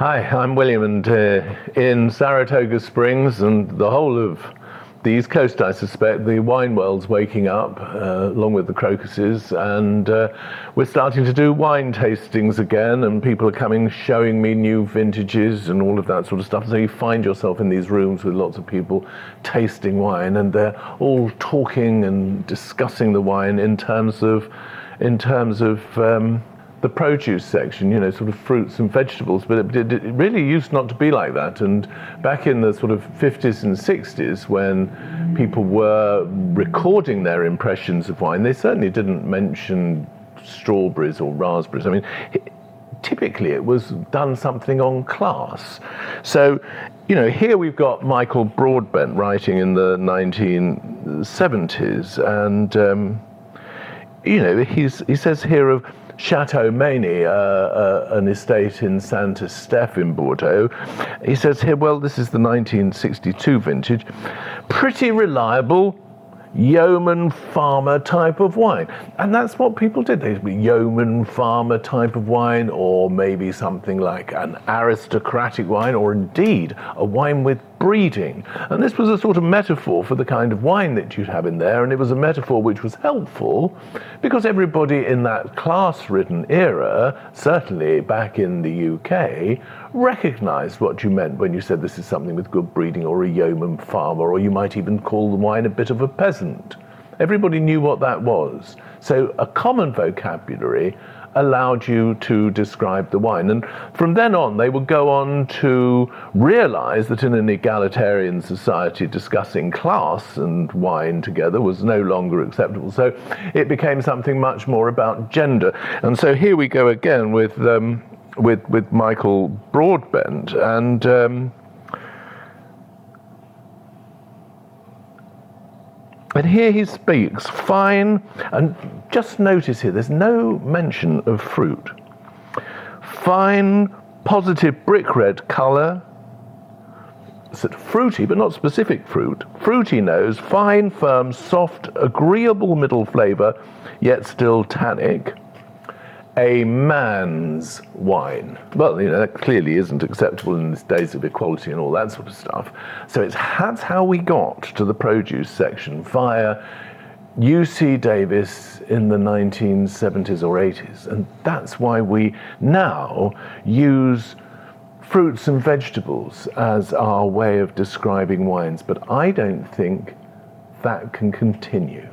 Hi, I'm William, and in Saratoga Springs and the whole of the East Coast, I suspect, the wine world's waking up, along with the crocuses, and we're starting to do wine tastings again, and people are coming, showing me new vintages and all of that sort of stuff. So you find yourself in these rooms with lots of people tasting wine, and they're all talking and discussing the wine in terms of the produce section, sort of fruits and vegetables, but it really used not to be like that. And back in the sort of 50s and 60s, when people were recording their impressions of wine, they certainly didn't mention strawberries or raspberries. I mean, typically it was done something on class. So, here we've got Michael Broadbent writing in the 1970s, and he says here of Chateau Meiny, an estate in Saint-Estèphe in Bordeaux. He says here, well, this is the 1962 vintage, pretty reliable yeoman farmer type of wine. And that's what people did. They'd be yeoman farmer type of wine, or maybe something like an aristocratic wine, or indeed a wine with breeding. And this was a sort of metaphor for the kind of wine that you'd have in there, and it was a metaphor which was helpful because everybody in that class-ridden era, certainly back in the UK, recognized what you meant when you said this is something with good breeding, or a yeoman farmer, or you might even call the wine a bit of a peasant. Everybody knew what that was. So a common vocabulary allowed you to describe the wine. And from then on, they would go on to realize that in an egalitarian society, discussing class and wine together was no longer acceptable. So it became something much more about gender. And so here we go again with Michael Broadbent, and here he speaks, fine, and just notice here, there's no mention of fruit. Fine, positive brick red colour, fruity, but not specific fruit. Fruity nose, fine, firm, soft, agreeable middle flavour, yet still tannic. A man's wine. Well, that clearly isn't acceptable in these days of equality and all that sort of stuff. So that's how we got to the produce section via UC Davis in the 1970s or 80s. And that's why we now use fruits and vegetables as our way of describing wines. But I don't think that can continue.